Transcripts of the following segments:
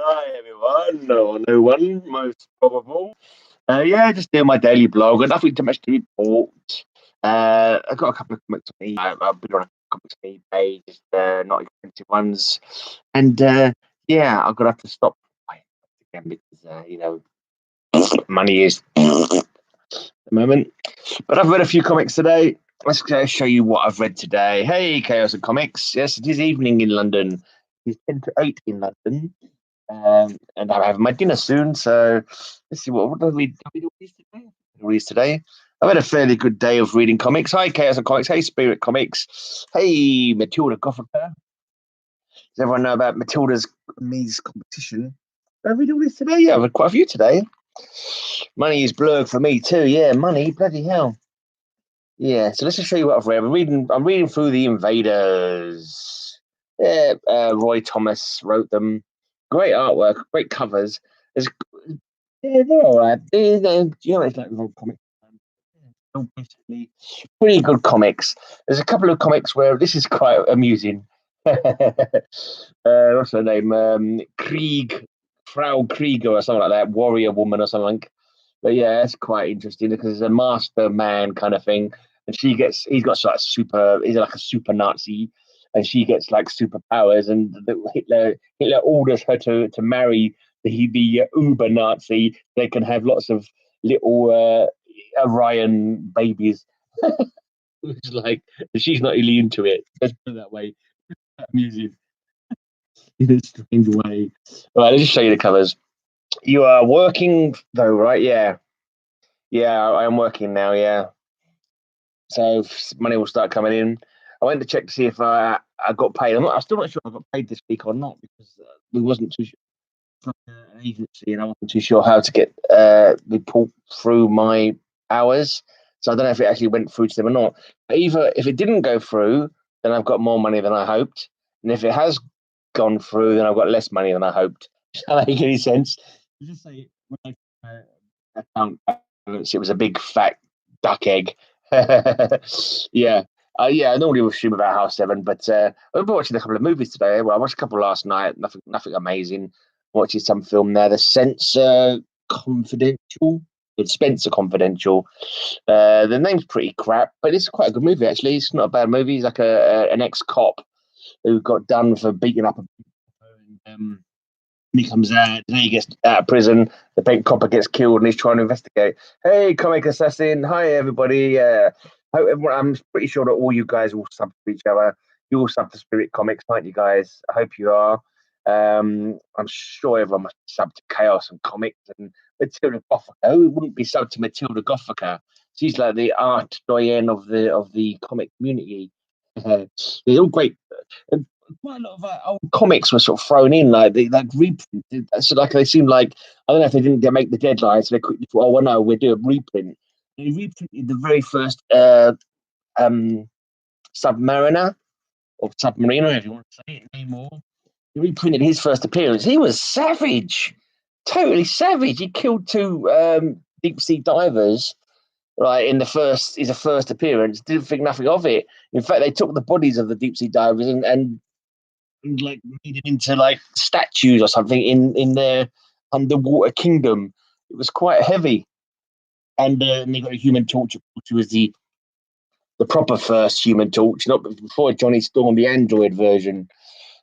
Hi everyone, or no one, most probable. Yeah, just doing my daily blog. Got nothing too much to report. I got a couple of comics on eBay. I've been on a comics on eBay, just not expensive ones. And yeah, I'm gonna have to stop buying again because money is at the moment. But I've read a few comics today. Let's go show you what I've read today. Hey, Chaos and Comics. Yes, it is evening in London. It's 10 to 8 in London. And I'm having my dinner soon. So let's see what did we release today? Release today. I've had a fairly good day of reading comics. Hi, Chaos and Comics. Hey, Spirit Comics. Hey, Matilda Gothica. Does everyone know about Matilda's Me's competition? Have I read all this today? Yeah, I've had quite a few today. Money is blurred for me too. Yeah, money, bloody hell. Yeah, so let's just show you what I've read. I'm reading through The Invaders. Yeah, Roy Thomas wrote them. Great artwork, great covers. There's, yeah, they're all right. It's like old comics. They're basically pretty good comics. There's a couple of comics where this is quite amusing. What's her name? Frau Krieger or something like that. Warrior woman or something. But yeah, it's quite interesting because it's a master man kind of thing, and he's got like he's like a super Nazi, and she gets like superpowers, and Hitler orders her to marry the uber Nazi. They can have lots of little Orion babies. It's like she's not really into it. Let's put it that way. Amusing in a strange way. Right, let's just show you the covers. You are working though, right? Yeah. Yeah, I am working now. Yeah, so money will start coming in. I went to check to see if I got paid. I'm still not sure if I got paid this week or not because we wasn't too sure. It's like an agency, and I wasn't too sure how to get report through my hours. So I don't know if it actually went through to them or not. But either if it didn't go through, then I've got more money than I hoped, and if it has gone through, then I've got less money than I hoped. Does that make any sense? Just say when account balance, it was a big fat duck egg. Yeah. Yeah, I normally would stream about half seven, but I've been watching a couple of movies today. Well, I watched a couple last night. Nothing amazing. Watching some film there, The Sensor Confidential. It's Spencer Confidential. The name's pretty crap, but it's quite a good movie actually. It's not a bad movie. He's like an ex cop who got done for beating up a he comes out, then he gets out of prison. The bank copper gets killed, and he's trying to investigate. Hey, comic assassin! Hi, everybody. I'm pretty sure that all you guys all sub to each other. You all sub to Spirit Comics, aren't you guys? I hope you are. I'm sure everyone must be sub to Chaos and Comics and Matilda Gothica. Who wouldn't be sub to Matilda Gothica? She's like the art doyenne of the comic community. They're all great. Quite a lot of old comics were sort of thrown in, like they like reprinted. So like they seemed like I don't know if they didn't make the deadline, so they quickly thought, oh well, no, we'll do a reprint. They reprinted the very first um, Submariner or Submariner, if you want to say it anymore. He reprinted his first appearance. He was savage, totally savage. He killed two deep sea divers right in the first appearance. Didn't think nothing of it. In fact, they took the bodies of the deep sea divers and like made it into like statues or something in their underwater kingdom. It was quite heavy, and they got a Human Torch, which was the proper first Human Torch, not before Johnny Storm, the android version.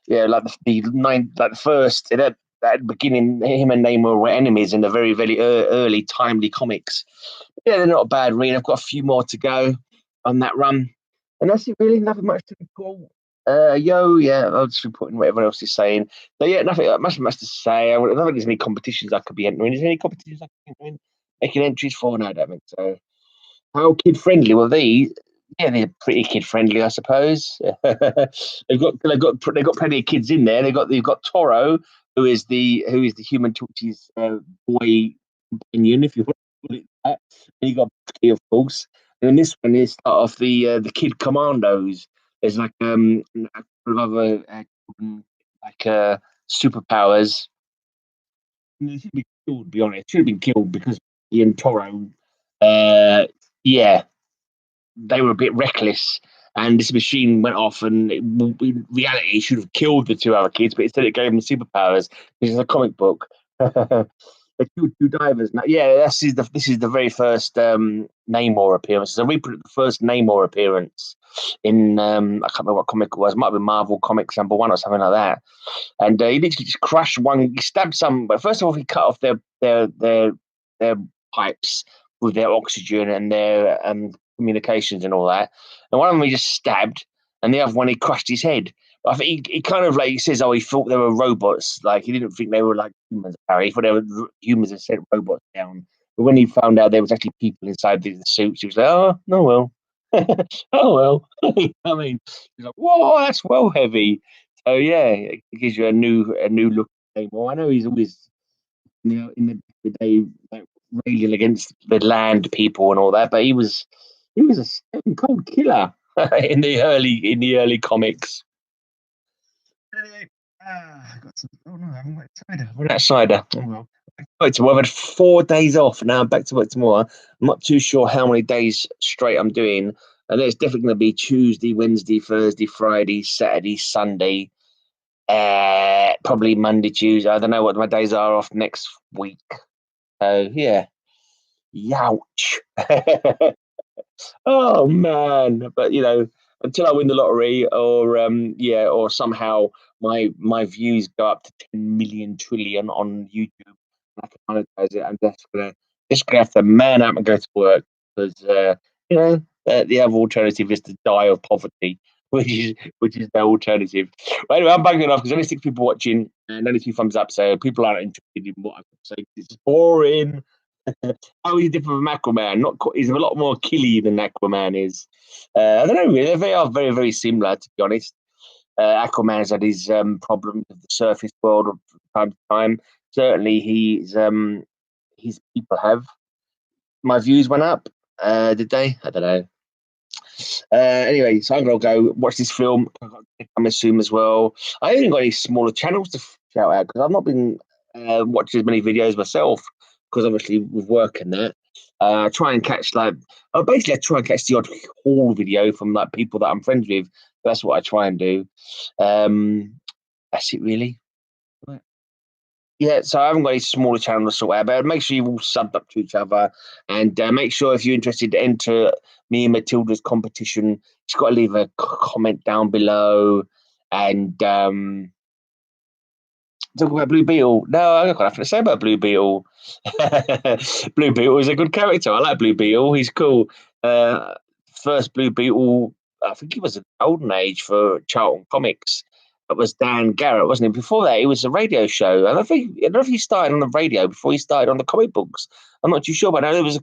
Yeah, like like the first that beginning, him and Namor were enemies in the very very early timely comics. Yeah, they're not a bad read. I've got a few more to go on that run, and that's it. Really, nothing much to report. Yeah, I'll just reporting what everyone else is saying. But yeah, nothing much to say. I don't think there's any competitions I could be entering. Is there any competitions I could be entering? Making entries for? No, I don't think so. How kid friendly were these? Yeah, they're pretty kid friendly, I suppose. They've got plenty of kids in there. They've got Toro, who is the Human Torch's boy companion, if you want to call it that. And you got Bucky, of course. And then this one is start off the Kid Commandos. There's like a couple of other like superpowers. They should be killed. To be honest, should have been killed because Ian Toro. Uh, yeah, they were a bit reckless, and this machine went off, and in reality, it should have killed the two other kids, but instead it gave them superpowers. This is a comic book. They killed two divers. Now, yeah, this is the very first Namor appearance. So we put the first Namor appearance in I can't remember what comic it was. It might be Marvel Comics #1 or something like that. And he literally just crushed one. He stabbed some. But first of all, he cut off their pipes with their oxygen and their communications and all that. And one of them he just stabbed, and the other one he crushed his head. But I think he kind of like he says, oh, he thought they were robots. Like he didn't think they were like humans. He thought they were humans and sent robots down. But when he found out there was actually people inside the suits, he was like, oh, no, well, oh well. I mean, he's like, whoa, that's well heavy. So yeah, it gives you a new look at Namor. I know he's always in the day like railing against the land people and all that, but he was a stone cold killer in the early comics. Anyway, I got some. Oh no, I haven't got cider. Run out of cider. Oh well. I've had 4 days off. Now I'm back to work tomorrow. I'm not too sure how many days straight I'm doing. And it's definitely going to be Tuesday, Wednesday, Thursday, Friday, Saturday, Sunday, probably Monday, Tuesday. I don't know what my days are off next week. So yeah, youch. Oh man! But until I win the lottery, or somehow my views go up to 10 million trillion on YouTube, I can monetize it. I'm just gonna have to man up and go to work because the other alternative is to die of poverty, which is the alternative. But anyway, I'm banging off because only 6 people watching and only 2 thumbs up, so people aren't interested in what I'm saying. It's boring. How is he different from Aquaman? He's a lot more killy than Aquaman is. I don't know. Really, they are very, very similar, to be honest. Aquaman's had his problems with the surface world from time to time. Certainly, his people have. My views went up. Did they? I don't know. Anyway, so I'm gonna go watch this film. I'm assuming as well. I haven't got any smaller channels to shout out because I've not been watching as many videos myself because obviously with work and that. Try and catch basically I try and catch the odd haul video from like people that I'm friends with. That's what I try and do. That's it really. Yeah, so I haven't got any smaller channels to sort out, but make sure you've all subbed up to each other and make sure if you're interested to enter me and Matilda's competition, just got to leave a comment down below and talk about Blue Beetle. No, I've got nothing to say about Blue Beetle. Blue Beetle is a good character. I like Blue Beetle. He's cool. First Blue Beetle, I think he was a golden age for Charlton Comics. It was Dan Garrett, wasn't it? Before that, it was a radio show. I don't know if he started on the radio before he started on the comic books. I'm not too sure, but I know there was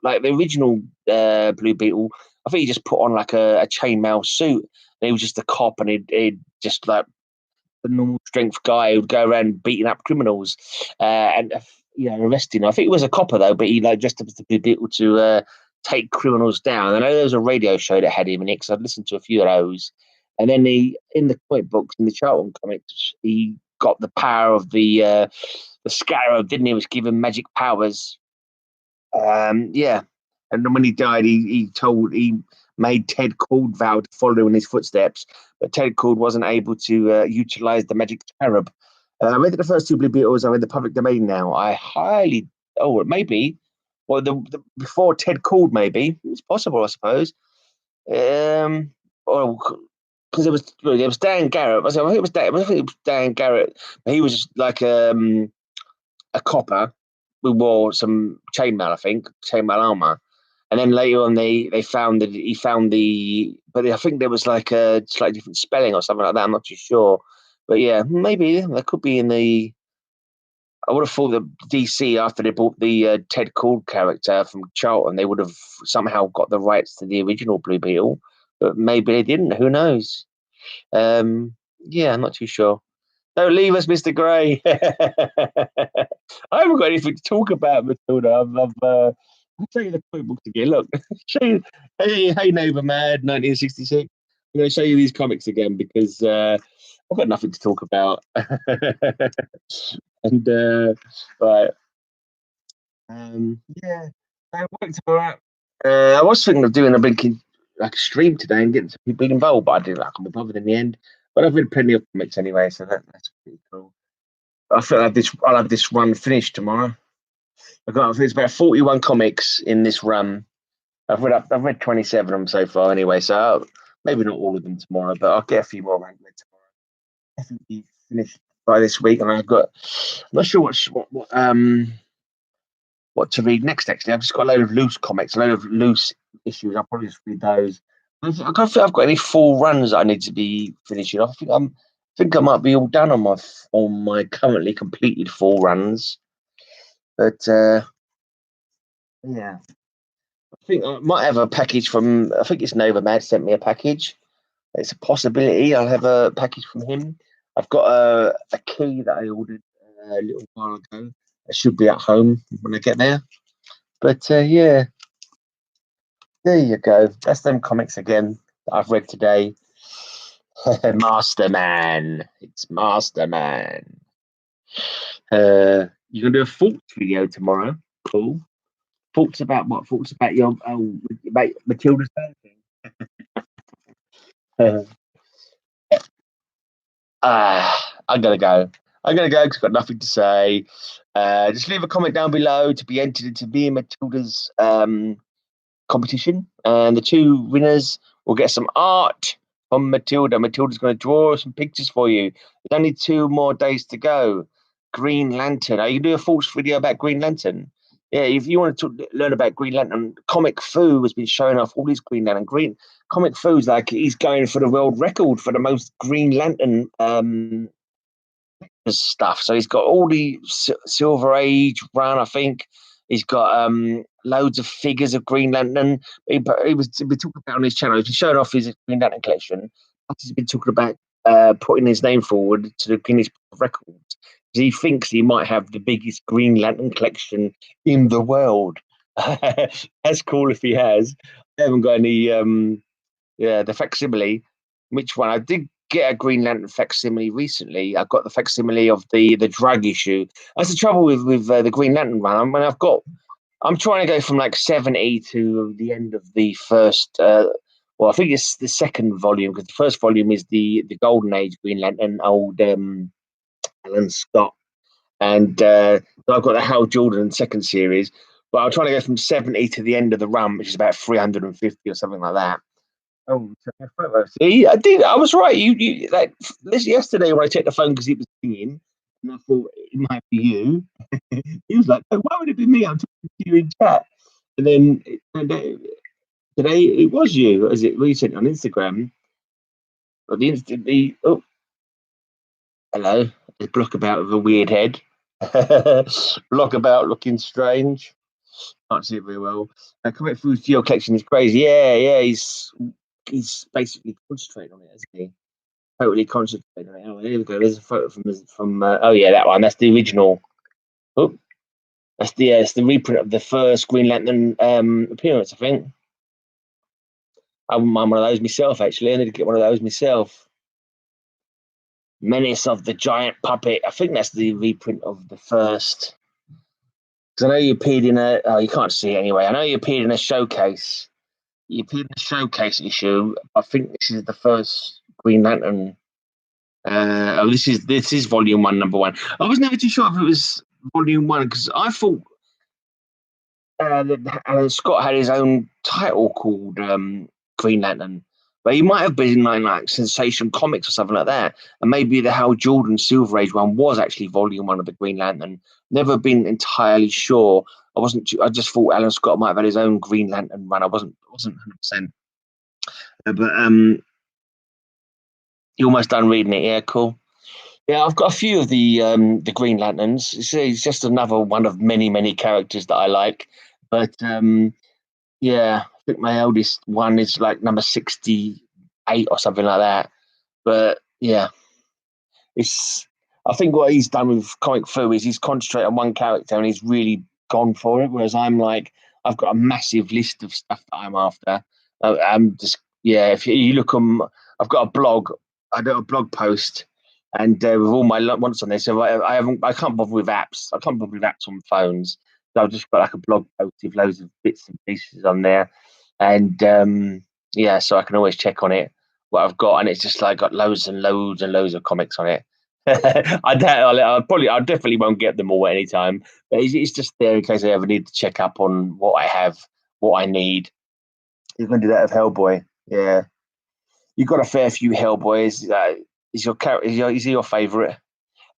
like the original Blue Beetle. I think he just put on like a chainmail suit. And he was just a cop, and he'd just like the normal strength guy who'd go around beating up criminals and arresting. I think it was a copper though, but he like dressed up as the Blue Beetle to take criminals down. I know there was a radio show that had him in it because I'd listened to a few of those. And then in the comic books, in the Charlton comics, he got the power of the Scarab, didn't he? He was given magic powers. Yeah. And then when he died, he made Ted Cord vow to follow in his footsteps, but Ted Cord wasn't able to utilize the magic scarab. I read the first 2 Blue Beetles are in the public domain now. Maybe. Well, the before Ted Cord, maybe it's possible, I suppose. Or because it was Dan Garrett. I think it was Dan Garrett. But he was just like a copper who wore some chainmail, I think, chainmail armor. And then later on, they found that he found but I think there was like a slightly different spelling or something like that. I'm not too sure, but yeah, maybe that could be in the. I would have thought that DC, after they bought the Ted Cord character from Charlton, they would have somehow got the rights to the original Blue Beetle, but maybe they didn't. Who knows? Yeah, I'm not too sure. Don't leave us, Mr. Gray. I haven't got anything to talk about, Matilda. I'll show you the comic books again. Look, show you, hey, Neighbor Mad, 1966. I'm going to show you these comics again because I've got nothing to talk about. And right, yeah, I worked all right. I was thinking of doing a blinking like a stream today and getting some people involved, but I didn't. I couldn't be bothered in the end. But I've read plenty of comics anyway, so that's pretty cool. I feel like I'll have this run finished tomorrow. There's about 41 comics in this run. I've read 27 of them so far anyway, so maybe not all of them tomorrow, but I'll get a few more read tomorrow. Definitely finished by this week, and I'm not sure what to read next. Actually, I've just got a load of loose comics, a load of loose issues. I'll probably just read those. I don't think I've got any full runs that I need to be finishing off. I think I might be all done on my currently completed full runs, but yeah. I think I might have a package from. I think it's Novamad sent me a package. It's a possibility. I'll have a package from him. I've got a key that I ordered a little while ago. It should be at home when I get there. But yeah, there you go. That's them comics again that I've read today. Masterman. It's Masterman. You're gonna do a thoughts video tomorrow. Cool. Thoughts about what? Thoughts about your about Matilda's painting. I'm gonna go. I'm gonna go because I've got nothing to say. Just leave a comment down below to be entered into me and Matilda's competition, and the two winners will get some art from Matilda. Matilda's going to draw some pictures for you. There's only 2 more days to go. Green Lantern. Are you can do a thoughts video about Green Lantern? Yeah, if you want to learn about Green Lantern, Comic Fu has been showing off all these Green Lantern. Comic Fu's like he's going for the world record for the most Green Lantern stuff. So he's got all the Silver Age run, I think. He's got loads of figures of Green Lantern. He was been talking about on his channel. He's been showing off his Green Lantern collection. He's been talking about putting his name forward to the Guinness Book of Records. He thinks he might have the biggest Green Lantern collection in the world. That's cool if he has. I haven't got any. The facsimile. Which one? I did get a Green Lantern facsimile recently. I got the facsimile of the drug issue. That's the trouble with the Green Lantern one. I mean, I'm trying to go from like 70 to the end of the first. Well, I think it's the second volume because the first volume is the Golden Age Green Lantern, old Alan Scott, and I've got the Hal Jordan second series. But I'm trying to go from 70 to the end of the run, which is about 350 or something like that. Oh, see, I did. I was right. You like this yesterday when I checked the phone because it was singing, and I thought it might be you. He was like, "Oh, why would it be me? I'm talking to you in chat." And then today it was you, as it recent on Instagram. But the instantly, oh, hello, there's Block about with a weird head. Block about looking strange. Can't see it very well. Coming through his geocollection is crazy. Yeah, he's basically concentrating on it, hasn't he? Totally concentrating on it. Oh, here we go. There's a photo from. Oh yeah, that one. That's the original. Oh, that's it's the reprint of the first Green Lantern appearance, I think. I wouldn't mind one of those myself. Actually, I need to get one of those myself. Menace of the Giant Puppet. I think that's the reprint of the first. Because I know you appeared in a. Oh, you can't see it anyway. I know you appeared in a showcase. You appeared in a showcase issue. I think this is the first Green Lantern. This is volume 1, number 1. I was never too sure if it was volume 1 because I thought that Alan Scott had his own title called Green Lantern, but he might have been in like Sensation Comics or something like that. And maybe the Hal Jordan Silver Age one was actually volume 1 of the Green Lantern. Never been entirely sure. I just thought Alan Scott might have had his own Green Lantern run. I wasn't 100%. But you almost done reading it, yeah, cool. Yeah, I've got a few of the Green Lanterns. It's just another one of many characters that I like. But yeah, I think my eldest one is like number 68 or something like that. But yeah, I think what he's done with Comic Fu is he's concentrated on one character and he's really gone for it. Whereas I'm like, I've got a massive list of stuff that I'm after. I'm just if you look on, I've got a blog. I do a blog post, and with all my wants on there. So I can't bother with apps. I can't bother with apps on phones. So I've just got like a blog post with loads of bits and pieces on there, and Yeah, so I can always check on it what I've got, and it's just like got loads and loads and loads of comics on it. I definitely won't get them all at any time, but it's just there in case I ever need to check up on what I have, what I need. You can do that with Hellboy. Yeah, you got a fair few Hellboys. Is he your favourite?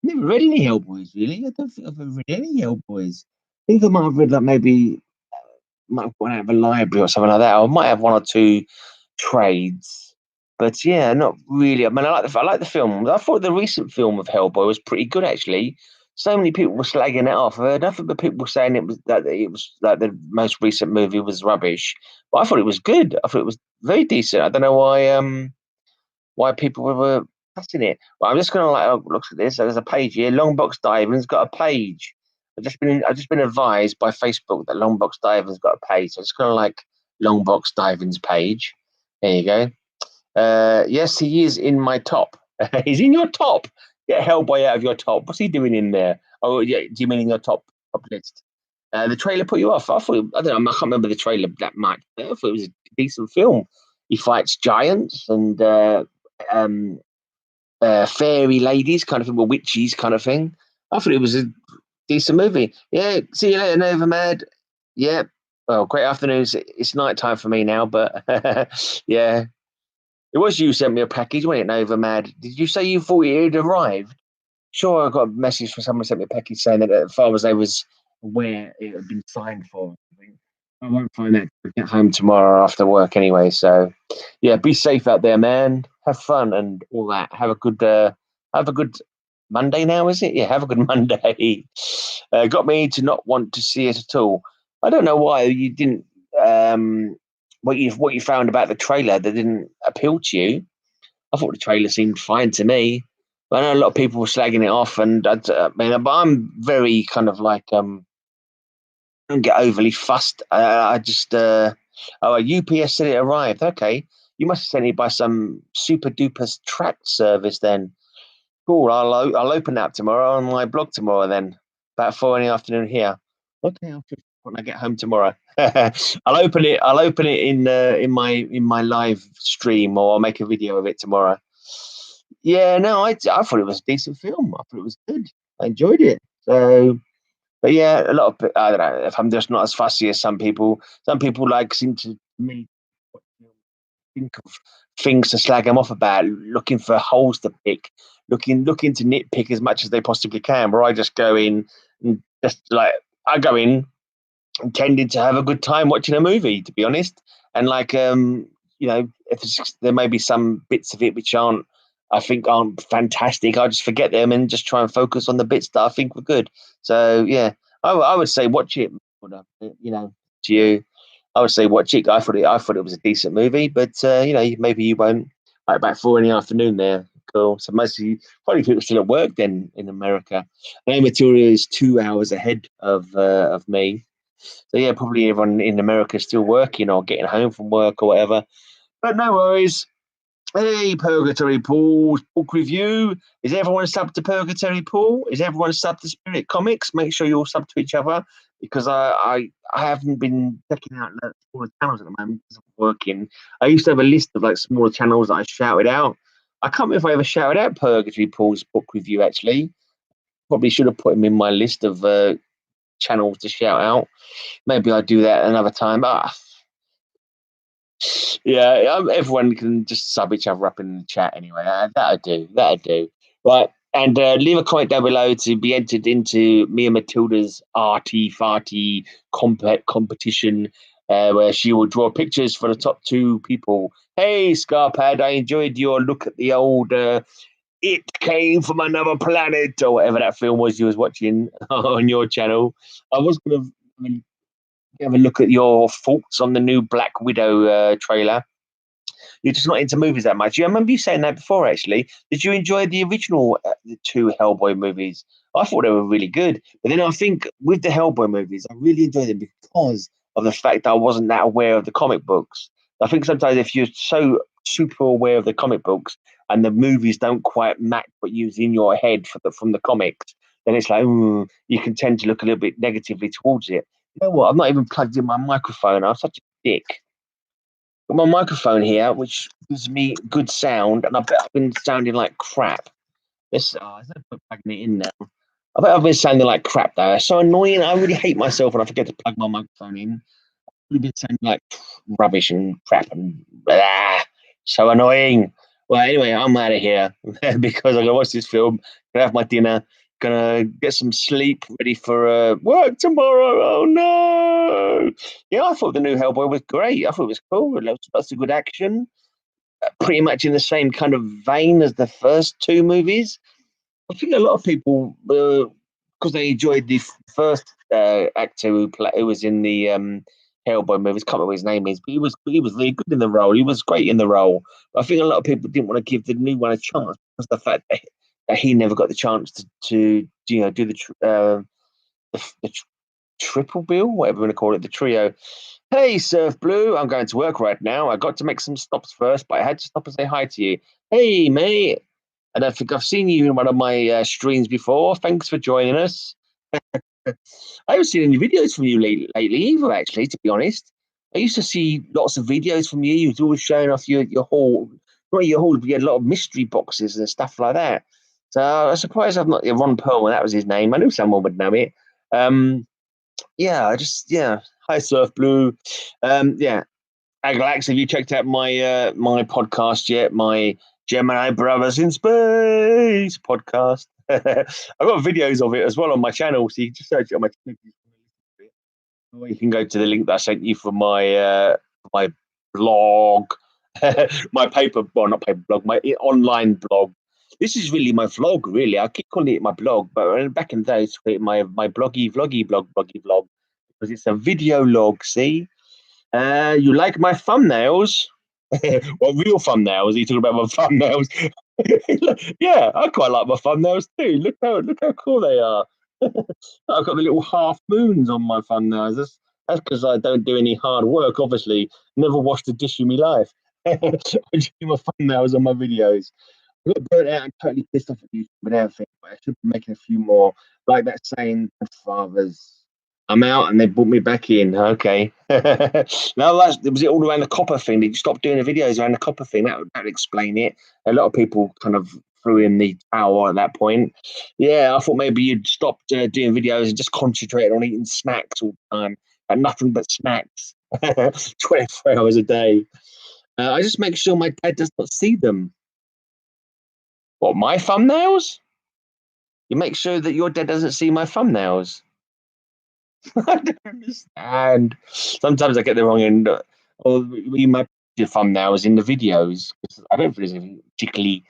Never read any Hellboys really. I don't think I've ever read any Hellboys. I think I might have read like maybe might have gone out of a library or something like that. Or I might have one or two trades. But yeah, not really. I mean, I like the film. I thought the recent film of Hellboy was pretty good actually. So many people were slagging it off. I heard nothing but people saying it was like the most recent movie was rubbish. But I thought it was good. I thought it was very decent. I don't know why people were passing it. But I'm just gonna look at this. There's a page here. Longbox Diving's got a page. I've just been advised by Facebook that Longbox Diving's got a page. So I'm just gonna like Longbox Diving's page. There you go. Yes, he is in my top. He's in your top. Get Hellboy out of your top. What's he doing in there? Oh, yeah. Do you mean in your top list? The trailer put you off. I don't know. I can't remember the trailer that much. I thought it was a decent film. He fights giants and um, fairy ladies, kind of thing, or witches, kind of thing. I thought it was a decent movie. Yeah. See you later, Nova Mad. Yeah. Well, great afternoon. It's night time for me now, but yeah, it was you sent me a package, wasn't it, Nova Mad? Did you say you thought it had arrived? Sure, I got a message from someone sent me a package saying that Father's Day was where it had been signed for. I won't find that till I get home tomorrow after work anyway. So, yeah, be safe out there, man. Have fun and all that. Have a good Monday now, is it? Yeah, have a good Monday. Got me to not want to see it at all. I don't know why you didn't. What you found about the trailer that didn't appeal to you. I thought the trailer seemed fine to me. But I know a lot of people were slagging it off, and I mean, but I'm very kind of like I don't get overly fussed. I just oh, a UPS said it arrived. Okay, you must have sent it by some super duper track service then. Cool. I'll open that tomorrow on my blog tomorrow then, about 4 in the afternoon here. Okay, when I get home tomorrow. I'll open it. I'll open it in my live stream, or I'll make a video of it tomorrow. Yeah, no, I thought it was a decent film. I thought it was good. I enjoyed it. So, but yeah, a lot of I don't know if I'm just not as fussy as some people. Some people like seem to me think of things to slag them off about, looking for holes to pick, looking to nitpick as much as they possibly can. Where I just go in and just like I go in intending to have a good time watching a movie, to be honest. And like if there may be some bits of it which I think aren't fantastic, I just forget them and just try and focus on the bits that I think were good. So yeah, I would say watch it. To you, I would say watch it. I thought it was a decent movie, but maybe you won't. Like about 4 in the afternoon there. Cool. So probably people still at work then in America. I know Materia is 2 hours ahead of me. So yeah, probably everyone in America is still working or getting home from work or whatever. But no worries. Hey, Purgatory Paul's book review. Is everyone subbed to Purgatory Paul? Is everyone subbed to Spirit Comics? Make sure you all sub to each other because I haven't been checking out the smaller channels at the moment because I'm working. I used to have a list of like smaller channels that I shouted out. I can't remember if I ever shouted out Purgatory Paul's book review actually. Probably should have put him in my list of channels to shout out. Maybe I'll do that another time. Yeah, everyone can just sub each other up in the chat anyway. That'll do. That'll do. Right. And leave a comment down below to be entered into me and Matilda's arty farty competition where she will draw pictures for the top two people. Hey, Scarpad, I enjoyed your look at the old It Came From Another Planet or whatever that film was you was watching on your channel. I was going to have a look at your thoughts on the new Black Widow trailer. You're just not into movies that much. I remember you saying that before, actually. Did you enjoy the original the two Hellboy movies? I thought they were really good. But then I think with the Hellboy movies, I really enjoyed them because of the fact that I wasn't that aware of the comic books. I think sometimes if you're so super aware of the comic books and the movies don't quite match what you in your head from the comics, then it's like, you can tend to look a little bit negatively towards it. You know what? I'm not even plugged in my microphone. I'm such a dick. Got my microphone here, which gives me good sound, and I bet I've been sounding like crap. There's no point plugging it in now. I bet I've been sounding like crap though. It's so annoying. I really hate myself when I forget to plug my microphone in. I've really been sounding like rubbish and crap and so annoying. Well, anyway, I'm out of here because I'm gonna watch this film, gonna have my dinner, gonna get some sleep, ready for work tomorrow. Oh no! Yeah, I thought the new Hellboy was great. I thought it was cool. Lots of good action, pretty much in the same kind of vein as the first two movies. I think a lot of people, because they enjoyed the first actor who was in the Hellboy movies. Can't remember what his name is, but he was really good in the role. He was great in the role. But I think a lot of people didn't want to give the new one a chance because of the fact that he never got the chance to do the triple bill, whatever we're going to call it, the trio. Hey, Surf Blue, I'm going to work right now. I got to make some stops first, but I had to stop and say hi to you. Hey, mate. I don't think I've seen you in one of my streams before. Thanks for joining us. I haven't seen any videos from you lately either, actually, to be honest. I used to see lots of videos from you. You was always showing off your haul. Not your haul, but you had a lot of mystery boxes and stuff like that. So I'm surprised I've not Ron Perlman, that was his name. I knew someone would know it. Yeah. Hi, Surf Blue. Yeah, Aglax, have you checked out my podcast yet? My Gemini Brothers in Space podcast. I've got videos of it as well on my channel, so you can just search it on my channel. Or you can go to the link that I sent you for my blog, not paper blog, my online blog. This is really my vlog, really. I keep calling it my blog, but back in the day, it's my bloggy blog, because it's a video log. See. You like my thumbnails? Well, real thumbnails? Are you talking about my thumbnails? Yeah, I quite like my thumbnails too. Look how cool they are. I've got the little half moons on my thumbnails. That's because I don't do any hard work. Obviously, never washed a dish in my life. I just do my thumbnails on my videos. I got burnt out and totally pissed off at YouTube with everything, but I should be making a few more. Like that saying, fathers. I'm out and they brought me back in. Okay. Now was it all around the copper thing? Did you stop doing the videos around the copper thing? That would explain it. A lot of people kind of threw in the towel at that point. Yeah, I thought maybe you'd stopped doing videos and just concentrated on eating snacks all the time, and nothing but snacks, 24 hours a day. I just make sure my dad does not see them. What, my thumbnails? You make sure that your dad doesn't see my thumbnails. I don't understand. Sometimes I get the wrong end. Or you might put your thumbnails in the videos. I don't feel anything particularly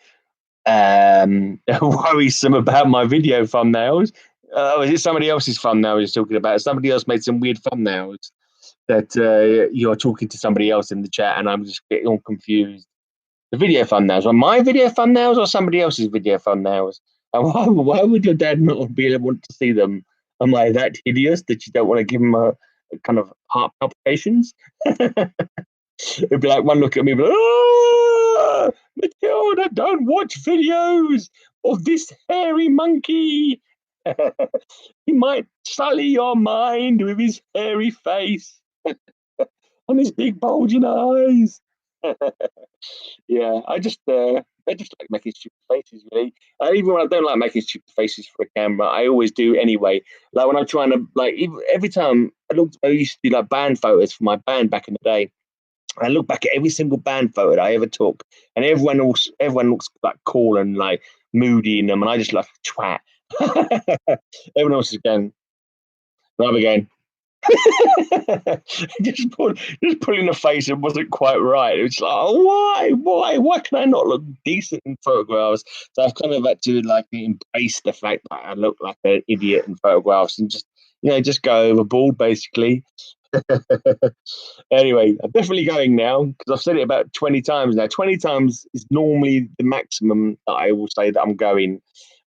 worrisome about my video thumbnails. Is it somebody else's thumbnail you're talking about? Somebody else made some weird thumbnails that you're talking to somebody else in the chat, and I'm just getting all confused. The video thumbnails are my video thumbnails or somebody else's video thumbnails? And why would your dad not be able to see them? Am I that hideous that you don't want to give him a kind of heart palpitations? It'd be like one look at me, but Matilda, don't watch videos of this hairy monkey. He might sully your mind with his hairy face and his big bulging eyes. Yeah, I just like making stupid faces, really. Even when I don't like making stupid faces for a camera, I always do anyway. Like when I'm trying to, every time I used to do like band photos for my band back in the day. I look back at every single band photo that I ever took, and everyone looks like cool and like moody in them, and I just like twat. Everyone else is going, right again. just pulling a face that wasn't quite right. It's like, oh, why can I not look decent in photographs? So I've kind of had to like embrace the fact that I look like an idiot in photographs and just go overboard basically. Anyway, I'm definitely going now because I've said it about 20 times now. 20 times is normally the maximum that I will say that I'm going.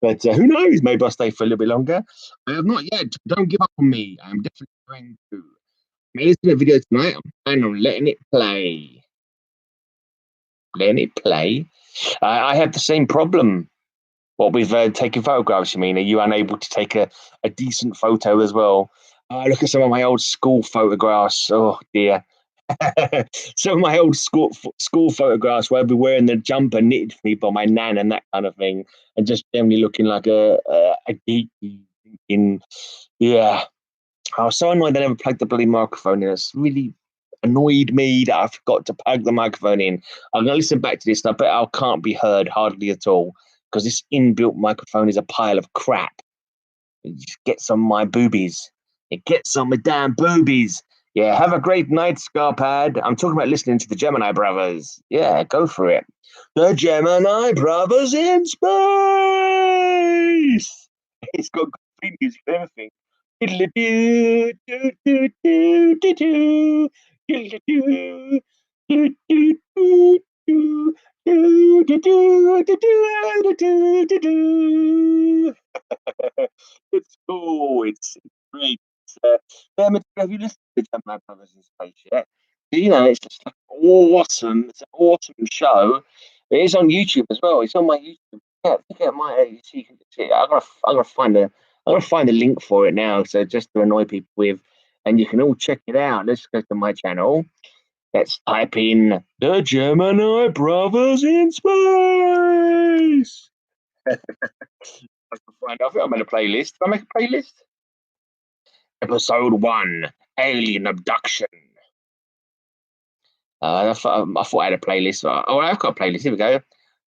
But who knows? Maybe I'll stay for a little bit longer. I have not yet. Don't give up on me. I'm definitely going to. Made a video tonight. I'm planning on letting it play. Letting it play. I have the same problem. What with taking photographs, you mean? Are you unable to take a decent photo as well? Look at some of my old school photographs. Oh dear. Some of my old school photographs where I'd be wearing the jumper knitted for me by my nan and that kind of thing, and just generally looking like a geek. Thinking, yeah, I was so annoyed I never plugged the bloody microphone in. It's really annoyed me that I forgot to plug the microphone in. I'm gonna listen back to this, and I bet I can't be heard hardly at all because this inbuilt microphone is a pile of crap. It just gets on my boobies. It gets on my damn boobies. Yeah, have a great night, Scarpad. I'm talking about listening to the Gemini Brothers. Yeah, go for it. The Gemini Brothers in space. It's got good music and everything. Diddle-a-doo, doo-doo-doo-doo-doo. Diddle-a-doo, doo-doo-doo-doo. Do-do-do-do-do-do-do-do-do. It's cool. It's great. Have you listened to the Gemini Brothers in Space yet? You know, it's just like awesome. It's an awesome show. It is on YouTube as well. It's on my YouTube. Yeah, look at my. So you can see it. I'm gonna find the link for it now. So just to annoy people with, and you can all check it out. Let's go to my channel. Let's type in the Gemini Brothers in Space. I think I made a playlist. Did I make a playlist? Episode 1, Alien Abduction. I thought I had a playlist. Oh, I've got a playlist. Here we go.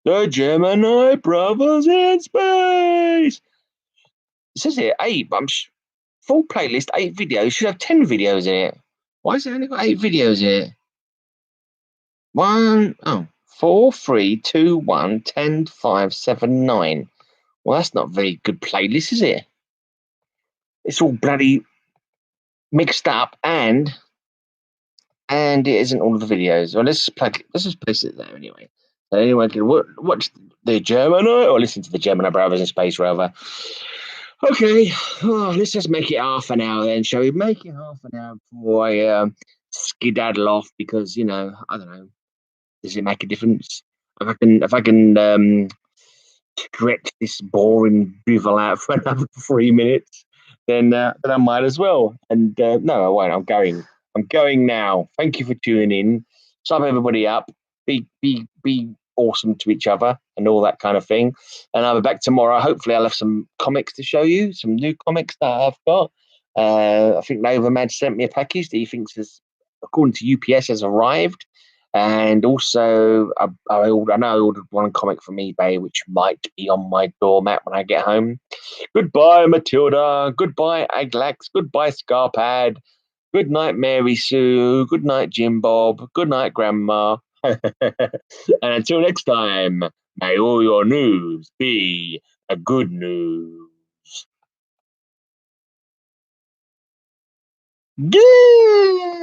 The Gemini Brothers in Space. It says here 8, but full playlist, 8 videos. Should have 10 videos in it. Why has it only got 8 videos in it? 4, 3, 2, 1, 10, 5, 7, 9. Well, that's not a very good playlist, is it? It's all bloody mixed up and it isn't all of the videos. Well, let's just place it there anyway. So anyone can watch the Gemini or listen to the Gemini Brothers in Space Rover. Okay, let's just make it half an hour then, shall we? Make it half an hour before I skedaddle off because I don't know. Does it make a difference if I can stretch this boring drivel out for another 3 minutes? Then I might as well. And no, I won't. I'm going. I'm going now. Thank you for tuning in. Sum everybody up. Be awesome to each other and all that kind of thing. And I'll be back tomorrow. Hopefully, I'll have some comics to show you. Some new comics that I've got. I think Novamad sent me a package that he thinks has, according to UPS, has arrived. And also, I know I ordered one comic from eBay, which might be on my doormat when I get home. Goodbye, Matilda. Goodbye, Aglax. Goodbye, Scarpad. Good night, Mary Sue. Good night, Jim Bob. Good night, Grandma. And until next time, may all your news be a good news. Good.